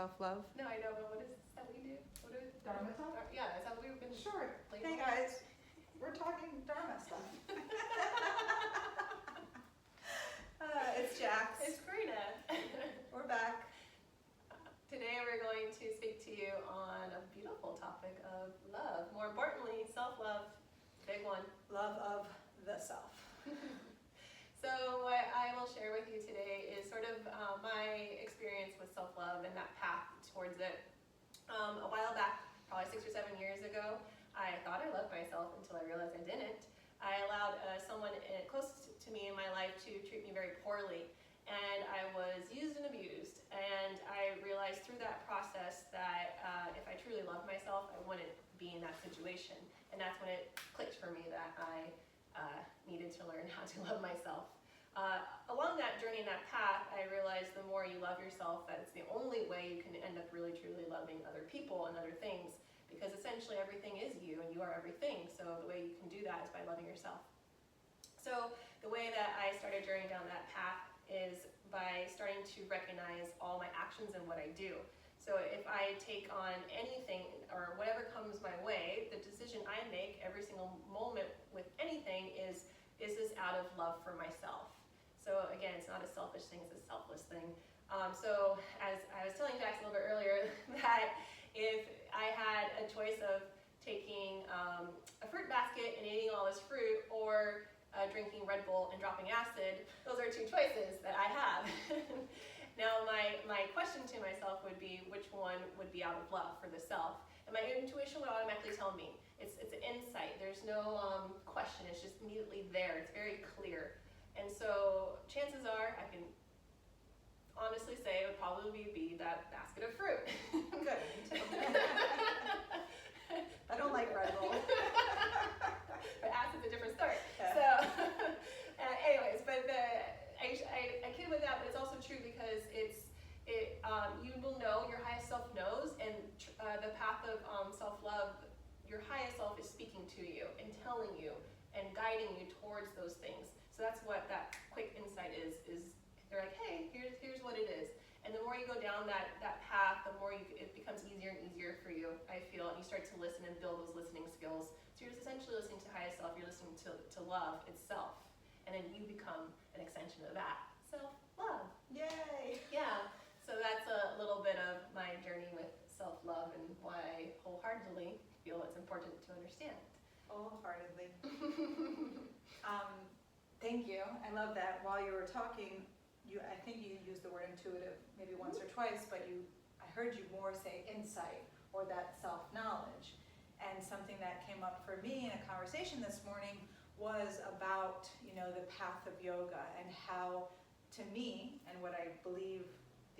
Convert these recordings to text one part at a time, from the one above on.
self-love? No, I know, but what is that we do? What is Dharma talk? Yeah, is that what we've been Sure. labeled? Hey guys, we're talking Dharma stuff. It's Jax. It's Karina. We're back. Today we're going to speak to you on a beautiful topic of love. More importantly, self-love. Big one. Love of the self. So what I will share with you today is sort of my experience with self-love and that path towards it. A while back, probably 6 or 7 years ago, I thought I loved myself until I realized I didn't. I allowed someone close to me in my life to treat me very poorly, and I was used and abused. And I realized through that process that if I truly loved myself, I wouldn't be in that situation. And that's when it clicked for me that I needed to learn how to love myself. Along that journey and that path, I realized the more you love yourself, that it's the only way you can end up really truly loving other people and other things, because essentially everything is you and you are everything. So the way you can do that is by loving yourself. So the way that I started journeying down that path is by starting to recognize all my actions and what I do. So if I take on anything or whatever comes my way, the decision I make every single moment with anything is this out of love for myself? So again, it's not a selfish thing, it's a selfless thing. So as I was telling Jax a little bit earlier, that if I had a choice of taking a fruit basket and eating all this fruit, or drinking Red Bull and dropping acid, those are two choices that I have. Now my question to myself would be, which one would be out of love for the self? And my intuition would automatically tell me. It's an insight. There's no question. It's just immediately there. It's very clear. And so chances are, I can honestly say it would probably be that basket of fruit. Good. I don't like Red Bull. But acid's a different story. Yeah. So, anyways, but I kid with that, but it's also true because you will know, your highest self knows, and the path of self-love, your highest self is speaking to you and telling you and guiding you towards those things. So that's what that quick insight is they're like, hey, here's what it is. And the more you go down that path, the more it becomes easier and easier for you, I feel, and you start to listen and build those listening skills. So you're just essentially listening to highest self, you're listening to love itself, and then you become an extension of that. Self-love. Yay! Yeah, so that's a little bit of my journey with self-love and why I wholeheartedly feel it's important to understand. Wholeheartedly. Thank you. I love that. While you were talking, I think you used the word intuitive maybe once or twice, but I heard you more say insight or that self-knowledge. And something that came up for me in a conversation this morning was about, the path of yoga, and how, to me, and what I believe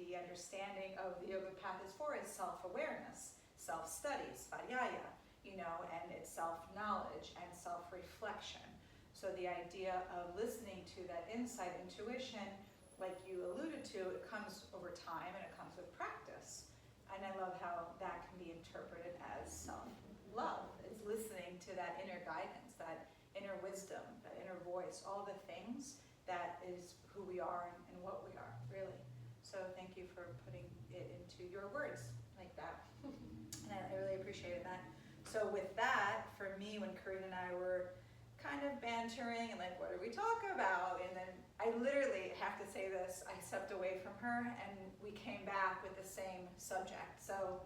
the understanding of the yoga path is for, is self-awareness, self-study, svadhyaya, and it's self-knowledge and self-reflection. So the idea of listening to that insight, intuition, like you alluded to, it comes over time and it comes with practice. And I love how that can be interpreted as self-love. It's listening to that inner guidance, that inner wisdom, that inner voice, all the things that is who we are and what we are, really. So thank you for putting it into your words like that. And I really appreciated that. So with that, for me, when Karina and I were kind of bantering and like, what do we talk about? And then I literally have to say this, I stepped away from her and we came back with the same subject. So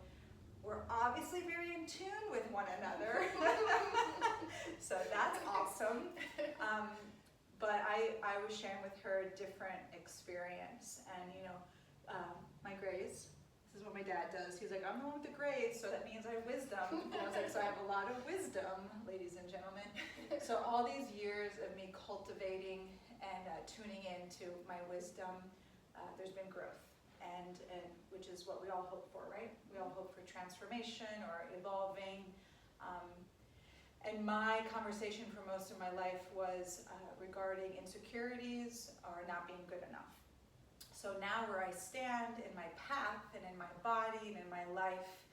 we're obviously very in tune with one another. So that's awesome. But I was sharing with her a different experience, and my grays. This is what my dad does. He's like, I'm the one with the grays, so that means I have wisdom. And I was like, so I have a lot of wisdom, ladies and gentlemen. So all these years of me cultivating and tuning into my wisdom, there's been growth, and which is what we all hope for, right? We all hope for transformation or evolving. And my conversation for most of my life was regarding insecurities or not being good enough. So now where I stand in my path and in my body and in my life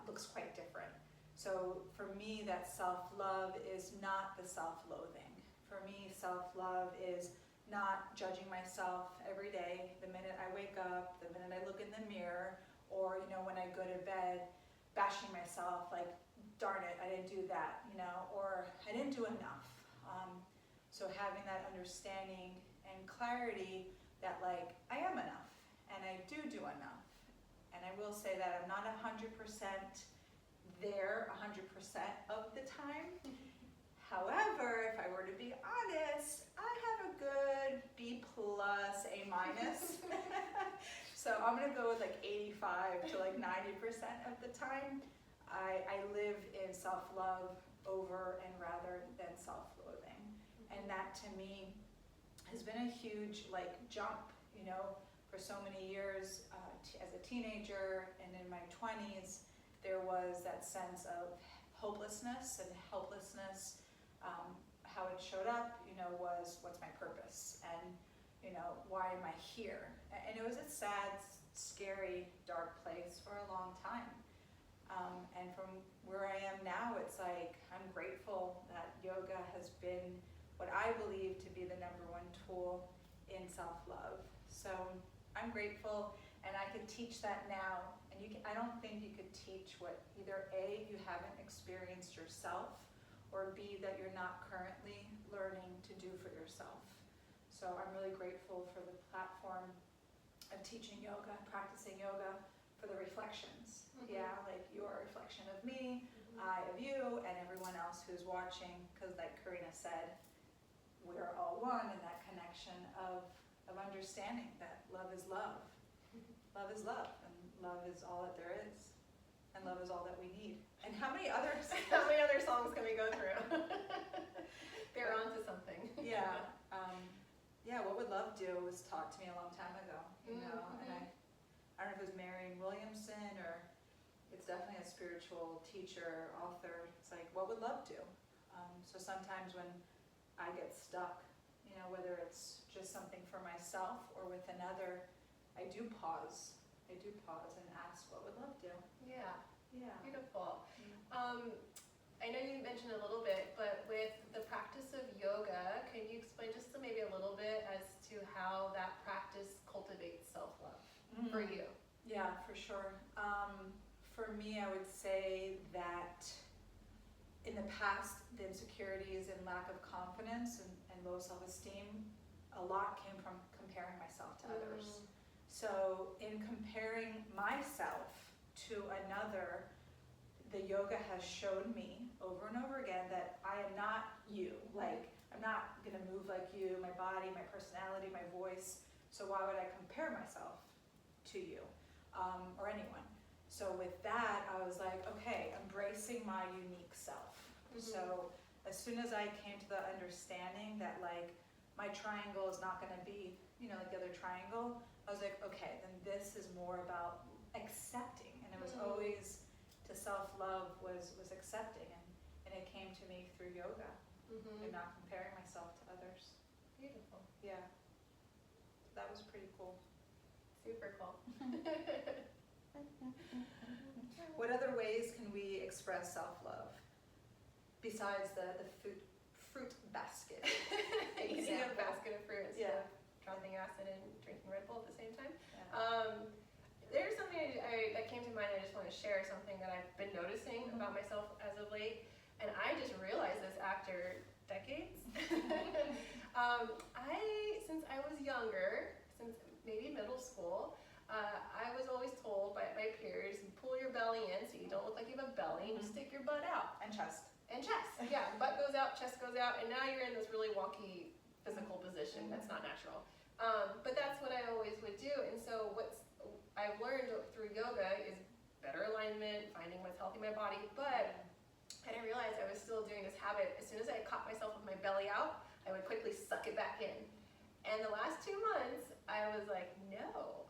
looks quite different. So for me, that self-love is not the self-loathing. For me, self-love is not judging myself every day, the minute I wake up, the minute I look in the mirror, or, you know, when I go to bed, bashing myself, like, darn it, I didn't do that, you know, or I didn't do enough. So having that understanding and clarity that, like, I am enough, and I do enough. And I will say that I'm not 100% there 100% of the time. However, if I were to be honest, I have a good B+, A-. So I'm gonna go with like 85 to like 90% of the time. I live in self-love over and rather than self-loathing. And that to me has been a huge like jump, you know, for so many years as a teenager and in my 20s, there was that sense of hopelessness and helplessness. How it showed up, you know, was what's my purpose and, you know, why am I here? And it was a sad, scary, dark place for a long time. And from where I am now, it's like I'm grateful that yoga has been what I believe to be the #1 tool in self-love. So I'm grateful, and I could teach that now. And I don't think you could teach what either A, you haven't experienced yourself, or B, that you're not currently learning to do for yourself. So I'm really grateful for the platform of teaching yoga, practicing yoga, for the reflections. Yeah, like you're a reflection of me, I of you, and everyone else who's watching, because like Karina said, we're all one in that connection of understanding that love is love. Love is love, and love is all that there is. And love is all that we need. And how many other songs can we go through? They're onto something. Yeah. Yeah, what would love do was taught to me a long time ago, you know, and I don't know if it was Marianne Williamson or it's definitely a spiritual teacher, author. It's like, what would love do? So sometimes when I get stuck, you know, whether it's just something for myself or with another, I do pause and ask, what would love do? Yeah. Yeah. Beautiful. I know you mentioned a little bit, but with the practice of yoga, can you explain just maybe a little bit as to how that practice cultivates self-love for you? Yeah, for sure. For me, I would say that in the past, the insecurities and lack of confidence and low self-esteem, a lot came from comparing myself to others. So in comparing myself to another, the yoga has shown me over and over again that I am not you. Like, I'm not gonna move like you, my body, my personality, my voice. So why would I compare myself to you or anyone? So with that, I was like, okay, embracing my unique self. So as soon as I came to the understanding that like my triangle is not gonna be, you know, like the other triangle, I was like, okay, then this is more about accepting. And it was always to self-love was accepting, and it came to me through yoga and not comparing myself to others. Beautiful. Yeah, that was pretty cool. Super cool. What other ways can we express self-love besides the fruit basket? Eating a basket of fruit instead of dropping acid and drinking Red Bull at the same time. Yeah. There's something that came to mind. I just want to share something that I've been noticing about myself as of late, and I just realized this after decades. Since I was younger, since maybe middle school, I was always told by my peers, pull your belly in so you don't look like you have a belly, and just stick your butt out. And chest. And chest, yeah. Butt goes out, chest goes out, and now you're in this really wonky physical position that's not natural. But that's what I always would do, and so I've learned through yoga is better alignment, finding what's healthy in my body, but I didn't realize I was still doing this habit. As soon as I caught myself with my belly out, I would quickly suck it back in. And the last 2 months, I was like, no,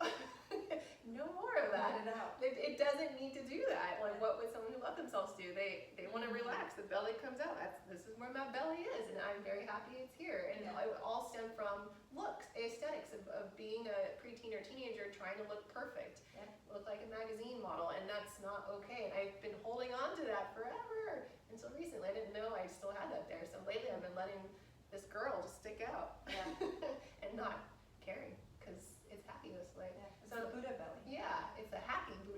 no more of that. Let it out. It doesn't need to do that. Like, what would someone who love themselves do? They want to relax. The belly comes out. This is where my belly is, and I'm very happy it's here. And it would all stem from looks, aesthetics of being a preteen or teenager trying to look perfect, look like a magazine model, and that's not okay. And I've been holding on to that forever until recently. I didn't know I still had that there. So lately, I've been letting this girl just stick out and not caring because it's happy this way. Yeah. It's a Buddha belly. Yeah, it's a happy Buddha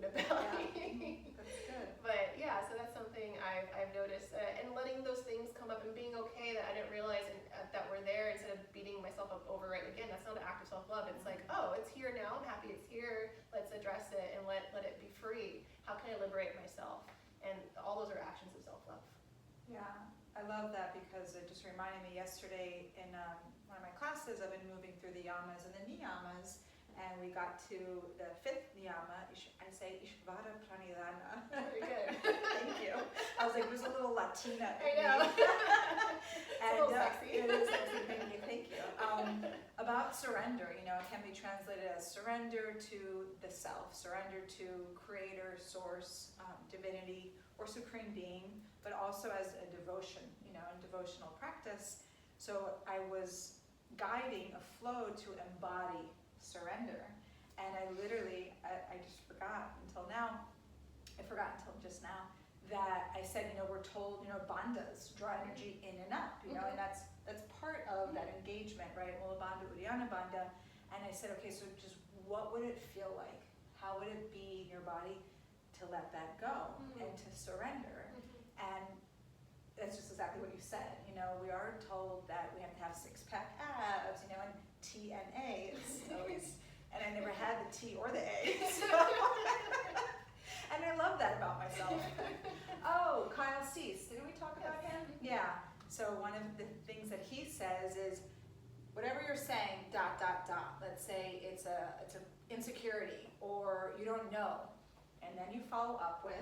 over it. Again, that's not an act of self-love. It's like, oh, it's here now, I'm happy it's here, let's address it and let it be free. How can I liberate myself? And all those are actions of self-love. Yeah, I love that because it just reminded me yesterday in one of my classes, I've been moving through the yamas and the niyamas, and we got to the 5th niyama. I say Ishvara Pranidhana. Very good. Thank you. I was like, there's a little Latina in I know. me. It's a little sexy. It is sexy. Thank you. About surrender, it can be translated as surrender to the self, surrender to creator, source, divinity, or supreme being, but also as a devotion, in devotional practice. So I was guiding a flow to embody surrender, and I literally, I just forgot until now, just now, that I said, we're told, bandhas, draw energy in and up, and that's part of that engagement, right? Mula bandha, Uddiyana bandha. And I said, okay, so just what would it feel like? How would it be in your body to let that go and to surrender? And that's just exactly what you said. We are told that we have to have six-pack abs, and T and A is always, and I never had the T or the A. So. And I love that about myself. Oh, Kyle Cease, didn't we talk about him? Yeah. So one of the things that he says is, whatever you're saying, ... Let's say it's a insecurity, or you don't know, and then you follow up with,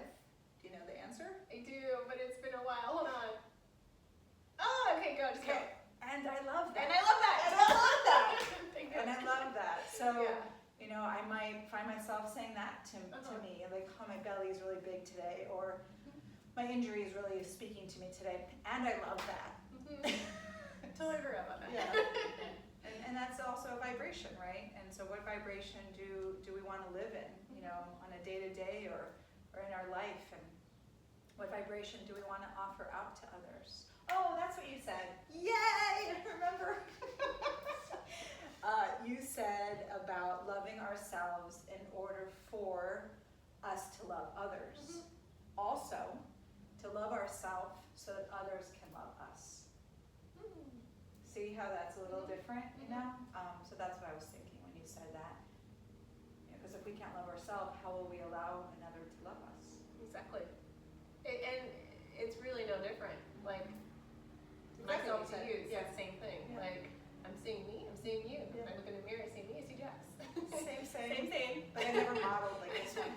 do you know the answer? I do, but it's been a while. Hold on. Oh, okay, go. Just go. And I love that. And I love that. And I love that. Thank you. And I love that. So, Yeah. I might find myself saying that to me, like, oh, my belly is really big today, or my injury is really speaking to me today, and I love that. Totally forgot about that. Yeah. And that's also a vibration, right? And so what vibration do we want to live in, on a day-to-day or in our life? And what vibration do we want to offer out to others? Oh, that's what you said. Yay! Remember? You said about loving ourselves in order for us to love others. Also, to love ourselves so that others can love us. See how that's a little different, So that's what I was thinking when you said that. Because if we can't love ourselves, how will we allow another to love us? Exactly. And it's really no different. Like, Exactly myself what to you you, said. it's Yeah. the same thing. Yeah. Like, I'm seeing me, I'm seeing you. Yeah. If I look in the mirror, I see me, I see Jax. Same. But I never modeled like this one.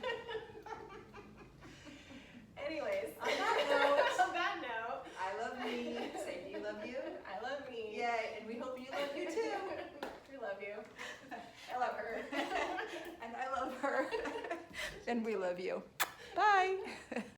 Anyways, On that note, on that note, I love me. Say, do you love you? I love me. Yay, and we hope you love you too. We love you. I love her. And I love her. And we love you. Bye.